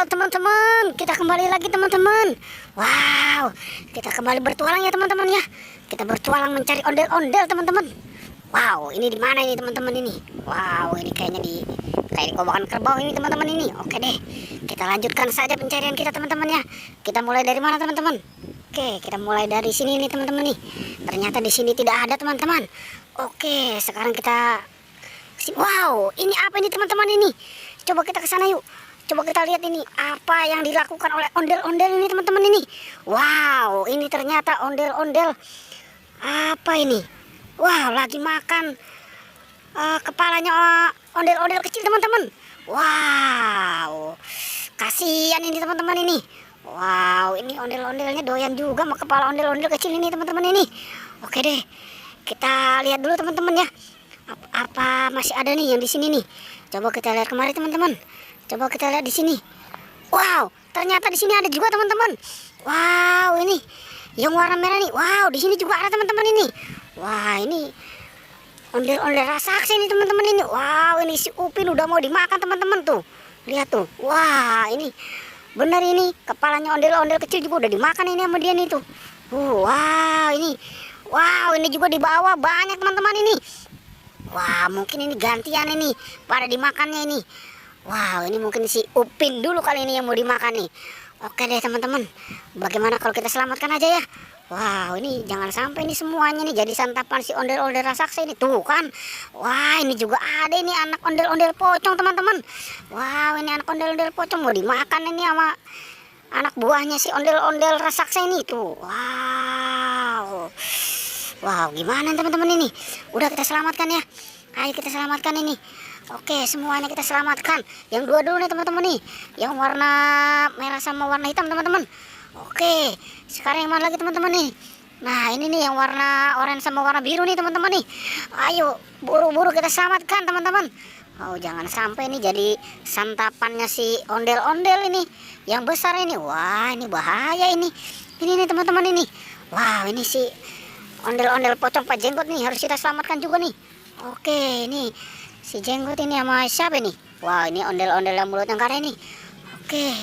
Halo teman-teman, kita kembali lagi teman-teman. Wow, kita kembali bertualang ya teman-teman ya. Kita bertualang mencari ondel-ondel teman-teman. Wow, ini di mana ini teman-teman ini? Wow, ini kayaknya kayak di kobakan kerbau ini teman-teman ini. Oke deh, kita lanjutkan saja pencarian kita teman-teman ya. Kita mulai dari mana teman-teman? Oke, kita mulai dari sini nih teman-teman nih. Ternyata di sini tidak ada teman-teman. Oke, sekarang kita wow, ini apa ini teman-teman ini? Coba kita ke sana yuk. Coba kita lihat ini apa yang dilakukan oleh ondel-ondel ini teman-teman ini. Wow, ini ternyata ondel-ondel apa ini? Wow, lagi makan kepalanya ondel-ondel kecil teman-teman. Wow, kasihan ini teman-teman ini. Wow, ini ondel-ondelnya doyan juga sama kepala ondel-ondel kecil ini teman-teman ini. Oke deh, kita lihat dulu teman-teman ya. Apa masih ada nih yang di sini nih? Coba kita lihat kemari teman-teman. Coba kita lihat di sini. Wow, ternyata di sini ada juga teman-teman. Wow, ini yang warna merah nih. Wow, di sini juga ada teman-teman ini. Wah, ini ondel-ondel raksasa ini teman-teman ini. Wow, ini si Upin udah mau dimakan teman-teman tuh. Lihat tuh. Wah, ini benar ini kepalanya ondel-ondel kecil juga udah dimakan ini sama dia nih tuh. Wow, ini. Wow, ini juga di bawah banyak teman-teman ini. Wah, mungkin ini gantian ini pada dimakannya ini. Wow, ini mungkin si Upin dulu kali ini yang mau dimakan nih. Oke deh teman-teman, bagaimana kalau kita selamatkan aja ya? Wow, ini jangan sampai ini semuanya nih jadi santapan si ondel-ondel raksasa ini. Tuh kan, wah ini juga ada ini anak ondel-ondel pocong teman-teman. Wow, ini anak ondel-ondel pocong mau dimakan ini sama anak buahnya si ondel-ondel raksasa ini tuh. Wow. Wow, gimana teman-teman ini? Udah kita selamatkan ya. Ayo kita selamatkan ini. Oke, semuanya kita selamatkan. Yang dua dulu nih teman-teman nih. Yang warna merah sama warna hitam teman-teman. Oke, sekarang yang mana lagi teman-teman nih? Nah, ini nih yang warna oranye sama warna biru nih teman-teman nih. Ayo, buru-buru kita selamatkan teman-teman. Oh, jangan sampai ini jadi santapannya si ondel-ondel ini. Yang besar ini. Wah, ini bahaya ini. Ini nih teman-teman ini. Wow, ini si ondel-ondel pocong Pak Jenggot nih harus kita selamatkan juga nih. Oke, ini si Jenggot ini sama siapa nih? Wah, ini ondel-ondel yang mulutnya karena ini. Oke,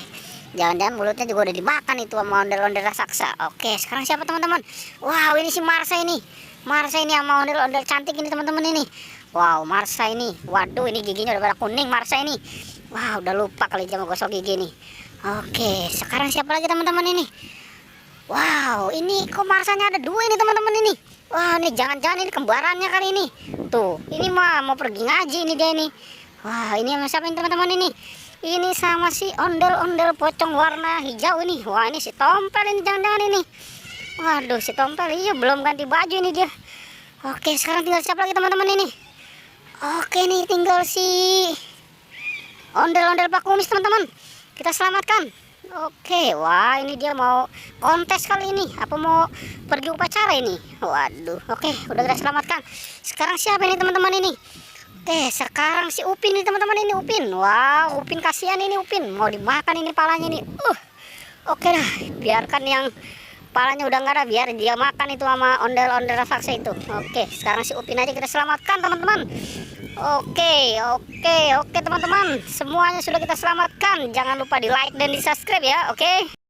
jangan-jangan mulutnya juga udah dimakan itu sama ondel-ondel raksasa. Oke, sekarang siapa teman-teman? Wow, ini si Marsha ini. Marsha ini sama ondel-ondel cantik ini teman-teman ini. Wow, Marsha ini. Waduh, ini giginya udah pada kuning Marsha ini. Wah, udah lupa kali dia mau gosok gigi nih. Oke, sekarang siapa lagi teman-teman ini? Wow, ini kok Marsanya ada dua ini teman-teman ini. Wah, ini jangan-jangan ini kembarannya kali ini. Tuh, ini mah mau pergi ngaji ini dia ini. Wah, ini yang siapa ini teman-teman ini? Ini sama si ondel-ondel pocong warna hijau ini. Wah, ini si Tompel ini jangan-jangan ini. Waduh, si Tompel iya belum ganti baju ini dia. Oke, sekarang tinggal siapa lagi teman-teman ini? Oke, nih tinggal si ondel-ondel Pak Kumis teman-teman. Kita selamatkan. Oke, wah ini dia mau kontes kali ini. Apa mau pergi upacara ini? Waduh, oke, udah kita selamatkan. Sekarang siapa ini teman-teman ini? Oke, sekarang si Upin nih teman-teman ini Upin. Wow, Upin kasihan ini Upin. Mau dimakan ini palanya ini. Oke dah, biarkan yang palanya udah nggak ada, biar dia makan itu sama ondel-ondel raksasa itu. Oke, sekarang si Upin aja kita selamatkan teman-teman. Oke teman-teman, semuanya sudah kita selamatkan. Jangan lupa di like dan di subscribe ya. Oke.